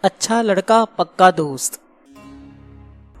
اچھا لڑکا پکا دوست۔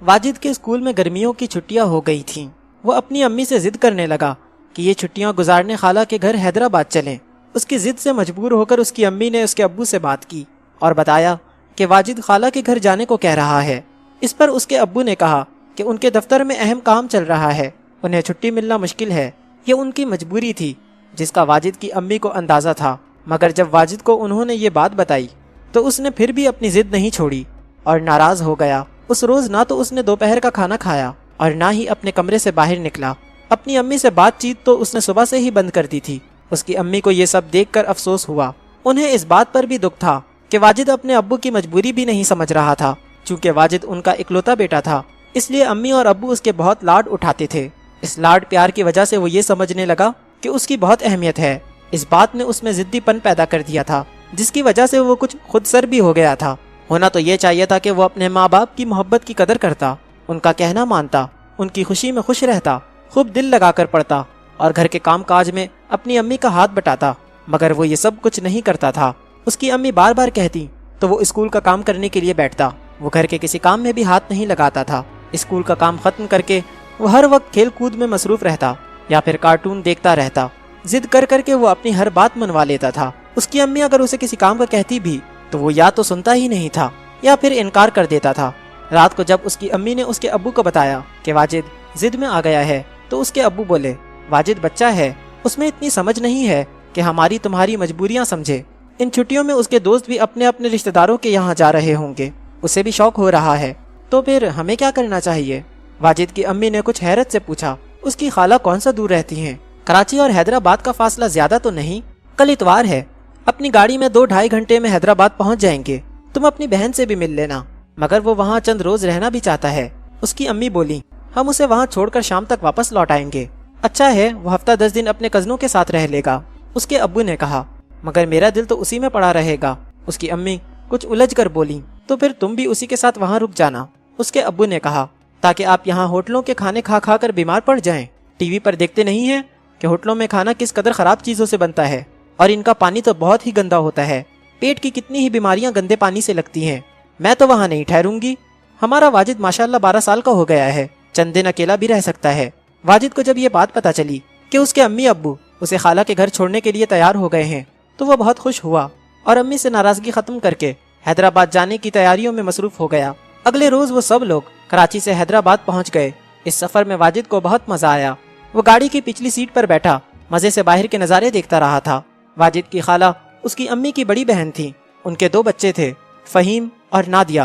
واجد کے اسکول میں گرمیوں کی چھٹیاں ہو گئی تھیں۔ وہ اپنی امی سے ضد کرنے لگا کہ یہ چھٹیاں گزارنے خالہ کے گھر حیدرآباد چلیں۔ اس کی ضد سے مجبور ہو کر اس کی امی نے اس کے ابو سے بات کی اور بتایا کہ واجد خالہ کے گھر جانے کو کہہ رہا ہے۔ اس پر اس کے ابو نے کہا کہ ان کے دفتر میں اہم کام چل رہا ہے، انہیں چھٹی ملنا مشکل ہے۔ یہ ان کی مجبوری تھی جس کا واجد کی امی کو اندازہ تھا، مگر جب واجد کو انہوں نے یہ بات بتائی تو اس نے پھر بھی اپنی ضد نہیں چھوڑی اور ناراض ہو گیا۔ اس روز نہ تو اس نے دوپہر کا کھانا کھایا اور نہ ہی اپنے کمرے سے باہر نکلا۔ اپنی امی سے بات چیت تو اس نے صبح سے ہی بند کر دی تھی۔ اس کی امی کو یہ سب دیکھ کر افسوس ہوا۔ انہیں اس بات پر بھی دکھ تھا کہ واجد اپنے ابو کی مجبوری بھی نہیں سمجھ رہا تھا۔ چونکہ واجد ان کا اکلوتا بیٹا تھا، اس لیے امی اور ابو اس کے بہت لاڈ اٹھاتے تھے۔ اس لاڈ پیار کی وجہ سے وہ یہ سمجھنے لگا کہ اس کی بہت اہمیت ہے۔ اس بات نے اس میں ضدی پن پیدا کر دیا تھا، جس کی وجہ سے وہ کچھ خود سر بھی ہو گیا تھا۔ ہونا تو یہ چاہیے تھا کہ وہ اپنے ماں باپ کی محبت کی قدر کرتا، ان کا کہنا مانتا، ان کی خوشی میں خوش رہتا، خوب دل لگا کر پڑھتا اور گھر کے کام کاج میں اپنی امی کا ہاتھ بٹاتا، مگر وہ یہ سب کچھ نہیں کرتا تھا۔ اس کی امی بار بار کہتی تو وہ اسکول کا کام کرنے کے لیے بیٹھتا۔ وہ گھر کے کسی کام میں بھی ہاتھ نہیں لگاتا تھا۔ اسکول کا کام ختم کر کے وہ ہر وقت کھیل کود میں مصروف رہتا یا پھر کارٹون دیکھتا رہتا۔ ضد کر کر کے وہ اپنی ہر بات منوا لیتا تھا۔ اس کی امی اگر اسے کسی کام کا کہتی بھی تو وہ یا تو سنتا ہی نہیں تھا یا پھر انکار کر دیتا تھا۔ رات کو جب اس کی امی نے اس کے ابو کو بتایا کہ واجد ضد میں آ گیا ہے تو اس کے ابو بولے، واجد بچہ ہے، اس میں اتنی سمجھ نہیں ہے کہ ہماری تمہاری مجبوریاں سمجھے۔ ان چھٹیوں میں اس کے دوست بھی اپنے اپنے رشتہ داروں کے یہاں جا رہے ہوں گے، اسے بھی شوق ہو رہا ہے، تو پھر ہمیں کیا کرنا چاہیے؟ واجد کی امی نے کچھ حیرت سے پوچھا، اس کی خالہ کون سا دور رہتی ہیں؟ کراچی اور حیدرآباد کا فاصلہ زیادہ تو نہیں؟ کل اتوار ہے، اپنی گاڑی میں 2-2.5 گھنٹے میں حیدرآباد پہنچ جائیں گے۔ تم اپنی بہن سے بھی مل لینا، مگر وہ وہاں چند روز رہنا بھی چاہتا ہے۔ اس کی امی بولی، ہم اسے وہاں چھوڑ کر شام تک واپس لوٹ آئیں گے۔ اچھا ہے، وہ ہفتہ 10 دن اپنے کزنوں کے ساتھ رہ لے گا۔ اس کے ابو نے کہا، مگر میرا دل تو اسی میں پڑا رہے گا۔ اس کی امی کچھ الجھ کر بولی، تو پھر تم بھی اسی کے ساتھ وہاں رک جانا۔ اس کے ابو نے کہا، تاکہ آپ یہاں ہوٹلوں کے کھانے کھا کھا کر بیمار پڑ جائیں۔ ٹی وی پر دیکھتے نہیں ہیں کہ ہوٹلوں میں کھانا کس قدر خراب چیزوں سے بنتا ہے، اور ان کا پانی تو بہت ہی گندا ہوتا ہے۔ پیٹ کی کتنی ہی بیماریاں گندے پانی سے لگتی ہیں۔ میں تو وہاں نہیں ٹھہروں گی۔ ہمارا واجد ماشاءاللہ 12 سال کا ہو گیا ہے، چند دن اکیلا بھی رہ سکتا ہے۔ واجد کو جب یہ بات پتہ چلی کہ اس کے امی ابو اسے خالہ کے گھر چھوڑنے کے لیے تیار ہو گئے ہیں تو وہ بہت خوش ہوا اور امی سے ناراضگی ختم کر کے حیدرآباد جانے کی تیاریوں میں مصروف ہو گیا۔ اگلے روز وہ سب لوگ کراچی سے حیدرآباد پہنچ گئے۔ اس سفر میں واجد کو بہت مزہ آیا۔ وہ گاڑی کی پچھلی سیٹ پر بیٹھا مزے سے باہر کے نظارے دیکھتا رہا تھا۔ واجد کی خالہ اس کی امی کی بڑی بہن تھی۔ ان کے 2 بچے تھے، فہیم اور نادیہ۔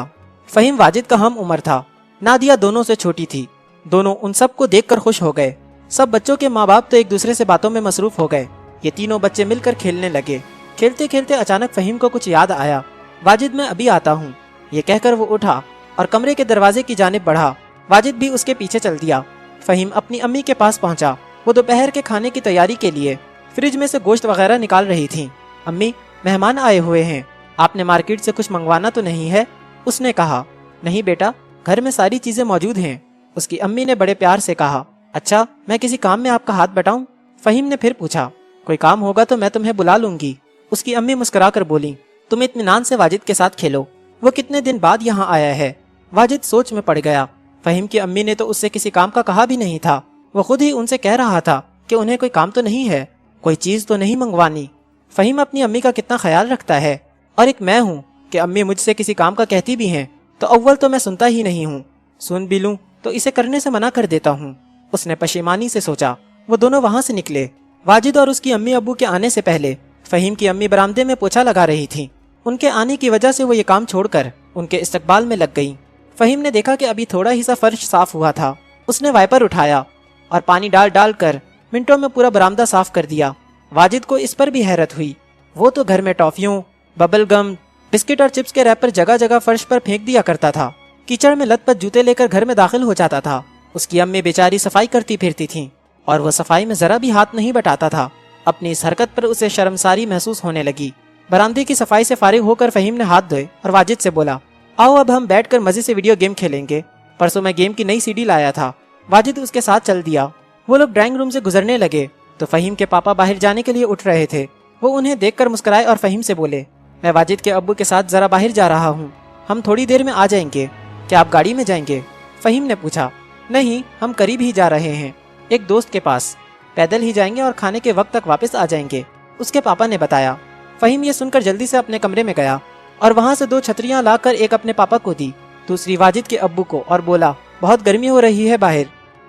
فہیم واجد کا ہم عمر تھا، نادیہ دونوں سے چھوٹی تھی۔ دونوں ان سب کو دیکھ کر خوش ہو گئے۔ سب بچوں کے ماں باپ تو ایک دوسرے سے باتوں میں مصروف ہو گئے۔ یہ تینوں بچے مل کر کھیلنے لگے۔ کھیلتے کھیلتے اچانک فہیم کو کچھ یاد آیا۔ واجد میں ابھی آتا ہوں، یہ کہہ کر وہ اٹھا اور کمرے کے دروازے کی جانب بڑھا۔ واجد بھی اس کے پیچھے چل دیا۔ فہیم اپنی امی کے پاس پہنچا۔ وہ دوپہر کے کھانے کی تیاری کے لیے فریج میں سے گوشت وغیرہ نکال رہی تھیں۔ امی، مہمان آئے ہوئے ہیں، آپ نے مارکیٹ سے کچھ منگوانا تو نہیں ہے؟ اس نے کہا، نہیں بیٹا، گھر میں ساری چیزیں موجود ہیں۔ اس کی امی نے بڑے پیار سے کہا، اچھا، میں کسی کام میں آپ کا ہاتھ بٹاؤں؟ فہیم نے پھر پوچھا، کوئی کام ہوگا تو میں تمہیں بلا لوں گی۔ اس کی امی مسکرا کر بولی، تم اطمینان سے واجد کے ساتھ کھیلو، وہ کتنے دن بعد یہاں آیا ہے۔ واجد سوچ میں پڑ گیا۔ فہیم کی امی نے تو اس سے کسی کام کا کہا بھی نہیں تھا۔ وہ خود ہی ان سے کہہ رہا تھا کہ انہیں کوئی کام تو نہیں ہے، کوئی چیز تو نہیں منگوانی۔ فہیم اپنی امی کا کتنا خیال رکھتا ہے، اور ایک میں ہوں کہ امی مجھ سے کسی کام کا کہتی بھی ہیں تو اول تو میں سنتا ہی نہیں ہوں، سن بھی لوں تو اسے کرنے سے منع کر دیتا ہوں۔ اس نے پشیمانی سے سوچا۔ وہ دونوں وہاں سے نکلے۔ واجد اور اس کی امی ابو کے آنے سے پہلے فہیم کی امی برآمدے میں پوچھا لگا رہی تھی۔ ان کے آنے کی وجہ سے وہ یہ کام چھوڑ کر ان کے استقبال میں لگ گئیں۔ فہیم نے دیکھا کہ ابھی تھوڑا ہی سا فرش صاف ہوا تھا۔ اس نے وائپر اٹھایا اور پانی ڈال کر منٹوں میں پورا برآمدہ صاف کر دیا۔ واجد کو اس پر بھی حیرت ہوئی۔ وہ تو گھر میں ٹافیوں، ببل گم، بسکٹ اور چپس کے ریپر جگہ جگہ فرش پر پھینک دیا کرتا تھا۔ کیچڑ میں لت پت جوتے لے کر گھر میں داخل ہو جاتا تھا۔ اس کی امی بیچاری صفائی کرتی پھرتی تھیں اور وہ صفائی میں ذرا بھی ہاتھ نہیں بٹاتا تھا۔ اپنی اس حرکت پر اسے شرمساری محسوس ہونے لگی۔ برآمدے کی صفائی سے فارغ ہو کر فہیم نے ہاتھ دھوئے اور واجد سے بولا، آؤ اب ہم بیٹھ کر مزے سے ویڈیو گیم کھیلیں گے، پرسوں میں گیم کی نئی CD لایا تھا۔ واجد اس کے ساتھ چل دیا۔ وہ لوگ ڈرائنگ روم سے گزرنے لگے تو فہیم کے پاپا باہر جانے کے لیے اٹھ رہے تھے۔ وہ انہیں دیکھ کر مسکرائے اور فہیم سے بولے، میں واجد کے ابو کے ساتھ ذرا باہر جا رہا ہوں، ہم تھوڑی دیر میں آ جائیں گے، کیا آپ گاڑی میں جائیں گے؟ فہیم نے پوچھا۔ نہیں، ہم قریب ہی جا رہے ہیں، ایک دوست کے پاس، پیدل ہی جائیں گے اور کھانے کے وقت تک واپس آ جائیں گے، اس کے پاپا نے بتایا۔ فہیم یہ سن کر جلدی سے اپنے کمرے میں گیا اور وہاں سے 2 چھتریاں لا کر ایک اپنے پاپا کو دی، دوسری واجد کے ابو کو، اور بولا بہت گرمی ہو رہی ہے باہر،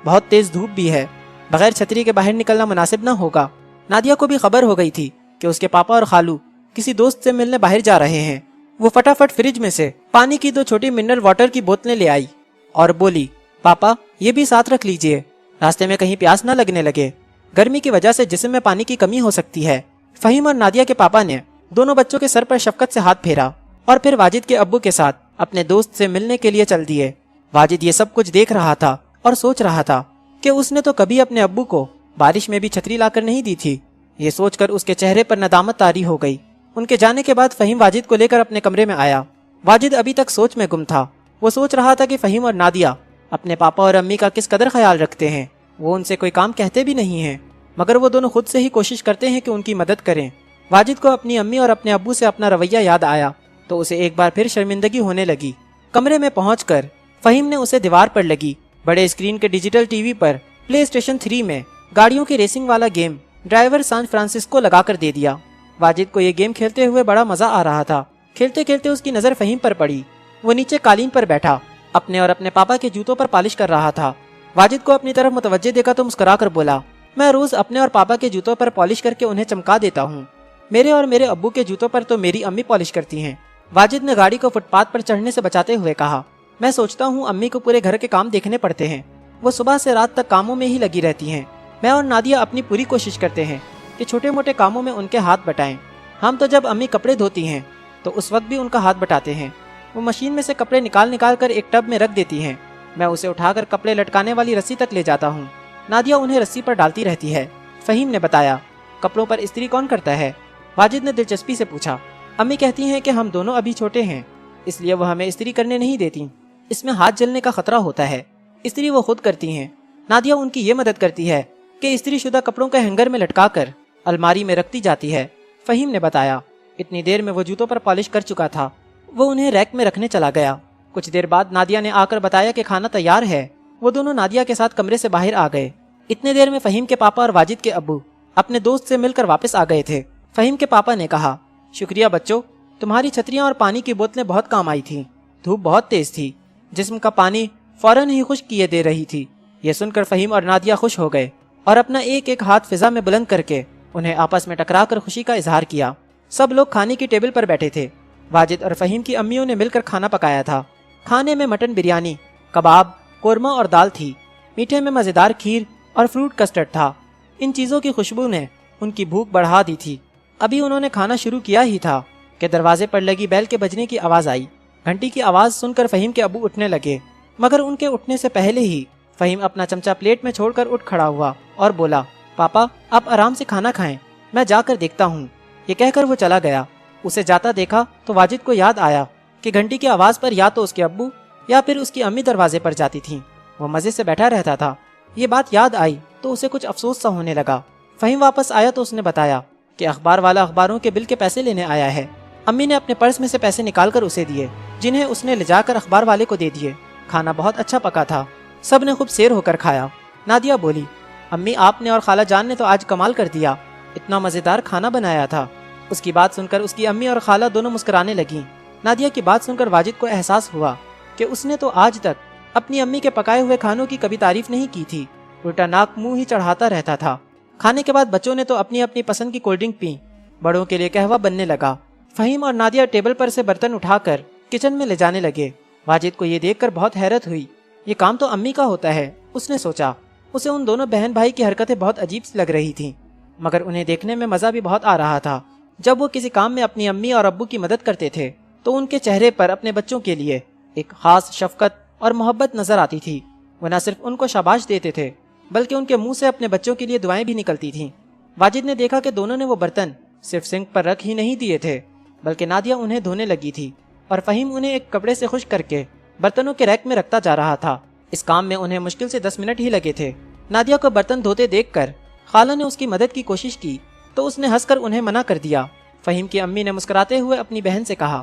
بہت تیز دھوپ بھی ہے، بغیر چھتری کے باہر نکلنا مناسب نہ ہوگا۔ نادیہ کو بھی خبر ہو گئی تھی کہ اس کے پاپا اور خالو کسی دوست سے ملنے باہر جا رہے ہیں۔ وہ فٹافٹ فریج میں سے پانی کی 2 چھوٹی منرل واٹر کی بوتلیں لے آئی اور بولی پاپا یہ بھی ساتھ رکھ لیجئے، راستے میں کہیں پیاس نہ لگنے لگے، گرمی کی وجہ سے جسم میں پانی کی کمی ہو سکتی ہے۔ فہیم اور نادیہ کے پاپا نے دونوں بچوں کے سر پر شفقت سے ہاتھ پھیرا اور پھر واجد کے ابو کے ساتھ اپنے دوست سے ملنے کے لیے چل دیے۔ واجد یہ سب کچھ دیکھ رہا تھا اور سوچ رہا تھا کہ اس نے تو کبھی اپنے ابو کو بارش میں بھی چھتری لا کر نہیں دی تھی۔ یہ سوچ کر اس کے چہرے پر ندامت طاری ہو گئی۔ ان کے جانے کے بعد فہیم واجد کو لے کر اپنے کمرے میں آیا۔ واجد ابھی تک سوچ میں گم تھا۔ وہ سوچ رہا تھا کہ فہیم اور نادیہ اپنے پاپا اور امی کا کس قدر خیال رکھتے ہیں۔ وہ ان سے کوئی کام کہتے بھی نہیں ہیں، مگر وہ دونوں خود سے ہی کوشش کرتے ہیں کہ ان کی مدد کریں۔ واجد کو اپنی امی اور اپنے ابو سے اپنا رویہ یاد آیا تو اسے ایک بار پھر شرمندگی ہونے لگی۔ کمرے میں پہنچ کر فہیم نے اسے دیوار پر لگی بڑے اسکرین کے ڈیجیٹل ٹی وی پر پلے اسٹیشن 3 میں گاڑیوں کی ریسنگ والا گیم ڈرائیور سان فرانسسکو لگا کر دے دیا۔ واجد کو یہ گیم کھیلتے ہوئے بڑا مزہ آ رہا تھا۔ کھیلتے کھیلتے اس کی نظر فہیم پر پڑی۔ وہ نیچے قالین پر بیٹھا اپنے اور اپنے پاپا کے جوتوں پر پالش کر رہا تھا۔ واجد کو اپنی طرف متوجہ دیکھا تو مسکرا کر بولا میں روز اپنے اور پاپا کے جوتوں پر پالش کر کے انہیں چمکا دیتا ہوں، میرے اور میرے ابو کے جوتوں پر تو میری امی پالش کرتی ہیں۔ واجد نے گاڑی کو فٹ پاتھ پر چڑھنے سے بچاتے ہوئے کہا میں سوچتا ہوں امی کو پورے گھر کے کام دیکھنے پڑتے ہیں، وہ صبح سے رات تک کاموں میں ہی لگی رہتی ہیں۔ میں اور نادیہ اپنی پوری کوشش کرتے ہیں کہ چھوٹے موٹے کاموں میں ان کے ہاتھ بٹائیں۔ ہم تو جب امی کپڑے دھوتی ہیں تو اس وقت بھی ان کا ہاتھ بٹاتے ہیں۔ وہ مشین میں سے کپڑے نکال کر ایک ٹب میں رکھ دیتی ہیں، میں اسے اٹھا کر کپڑے لٹکانے والی رسی تک لے جاتا ہوں، نادیہ انہیں رسی پر ڈالتی رہتی ہے۔ فہیم نے بتایا کپڑوں پر استری کون کرتا ہے؟ واجد نے دلچسپی سے پوچھا۔ امی کہتی ہیں کہ ہم دونوں ابھی چھوٹے ہیں اس لیے وہ ہمیں استری کرنے نہیں دیتی، اس میں ہاتھ جلنے کا خطرہ ہوتا ہے، استری وہ خود کرتی ہیں۔ نادیہ ان کی یہ مدد کرتی ہے کہ استری شدہ کپڑوں کا ہینگر میں لٹکا کر الماری میں رکھتی جاتی ہے۔ فہیم نے بتایا اتنی دیر میں وہ جوتوں پر پالش کر چکا تھا، وہ انہیں ریک میں رکھنے چلا گیا۔ کچھ دیر بعد نادیہ نے آ کر بتایا کہ کھانا تیار ہے۔ وہ دونوں نادیہ کے ساتھ کمرے سے باہر آ گئے۔ اتنے دیر میں فہیم کے پاپا اور واجد کے ابو اپنے دوست سے مل کر واپس آ گئے تھے۔ فہیم کے پاپا نے کہا شکریہ بچوں، تمہاری چھتریاں اور پانی کی بوتلیں بہت کام آئی تھیں، دھوپ بہت تیز تھی، جسم کا پانی فوراً ہی خشک کیے دے رہی تھی۔ یہ سن کر فہیم اور نادیہ خوش ہو گئے اور اپنا ایک ایک ہاتھ فضا میں بلند کر کے انہیں آپس میں ٹکرا کر خوشی کا اظہار کیا۔ سب لوگ کھانے کی ٹیبل پر بیٹھے تھے۔ واجد اور فہیم کی امیوں نے مل کر کھانا پکایا تھا۔ کھانے میں مٹن بریانی، کباب، قورمہ اور دال تھی۔ میٹھے میں مزیدار کھیر اور فروٹ کسٹرڈ تھا۔ ان چیزوں کی خوشبو نے ان کی بھوک بڑھا دی تھی۔ ابھی انہوں نے کھانا شروع کیا ہی تھا کہ دروازے پر لگی بیل کے بجنے کی آواز آئی۔ گھنٹی کی آواز سن کر فہیم کے ابو اٹھنے لگے، مگر ان کے اٹھنے سے پہلے ہی فہیم اپنا چمچہ پلیٹ میں چھوڑ کر اٹھ کھڑا ہوا اور بولا پاپا آپ آرام سے کھانا کھائیں، میں جا کر دیکھتا ہوں۔ یہ کہہ کر وہ چلا گیا۔ اسے جاتا دیکھا تو واجد کو یاد آیا کہ گھنٹی کی آواز پر یا تو اس کے ابو یا پھر اس کی امی دروازے پر جاتی تھیں۔ وہ مزے سے بیٹھا رہتا تھا۔ یہ بات یاد آئی تو اسے کچھ افسوس سا ہونے لگا۔ فہیم واپس آیا تو اس نے بتایا کہ اخبار والا اخباروں کے بل کے پیسے لینے آیا ہے۔ امی نے اپنے پرس میں سے پیسے نکال کر اسے دیے، جنہیں اس نے لے جا کر اخبار والے کو دے دیے۔ کھانا بہت اچھا پکا تھا، سب نے خوب سیر ہو کر کھایا۔ نادیہ بولی امی آپ نے اور خالہ جان نے تو آج کمال کر دیا، اتنا مزیدار کھانا بنایا تھا۔ اس کی بات سن کر اس کی امی اور خالہ دونوں مسکرانے لگیں۔ نادیہ کی بات سن کر واجد کو احساس ہوا کہ اس نے تو آج تک اپنی امی کے پکائے ہوئے کھانوں کی کبھی تعریف نہیں کی تھی، الٹا ناک منہ ہی چڑھاتا رہتا تھا۔ کھانے کے بعد بچوں نے تو اپنی اپنی پسند کی کولڈ ڈرنک پی، بڑوں کے لیے قہوہ بننے لگا۔ فہیم اور نادیہ ٹیبل پر سے برتن اٹھا کر کچن میں لے جانے لگے۔ واجد کو یہ دیکھ کر بہت حیرت ہوئی، یہ کام تو امی کا ہوتا ہے، اس نے سوچا۔ اسے ان دونوں بہن بھائی کی حرکتیں بہت عجیب سی لگ رہی تھیں، مگر انہیں دیکھنے میں مزہ بھی بہت آ رہا تھا۔ جب وہ کسی کام میں اپنی امی اور ابو کی مدد کرتے تھے تو ان کے چہرے پر اپنے بچوں کے لیے ایک خاص شفقت اور محبت نظر آتی تھی۔ وہ نہ صرف ان کو شاباش دیتے تھے بلکہ ان کے منہ سے اپنے بچوں کے لیے دعائیں بھی نکلتی تھیں۔ واجد نے دیکھا کہ دونوں نے وہ برتن صرف سنک پر رکھ ہی نہیں دیے تھے بلکہ نادیہ انہیں دھونے لگی تھی اور فہیم انہیں ایک کپڑے سے خشک کر کے برتنوں کے ریک میں رکھتا جا رہا تھا۔ اس کام میں انہیں مشکل سے 10 منٹ ہی لگے تھے۔ نادیہ کو برتن دھوتے دیکھ کر خالہ نے اس کی مدد کی کوشش کی تو اس نے ہنس کر انہیں منع کر دیا۔ فہیم کی امی نے مسکراتے ہوئے اپنی بہن سے کہا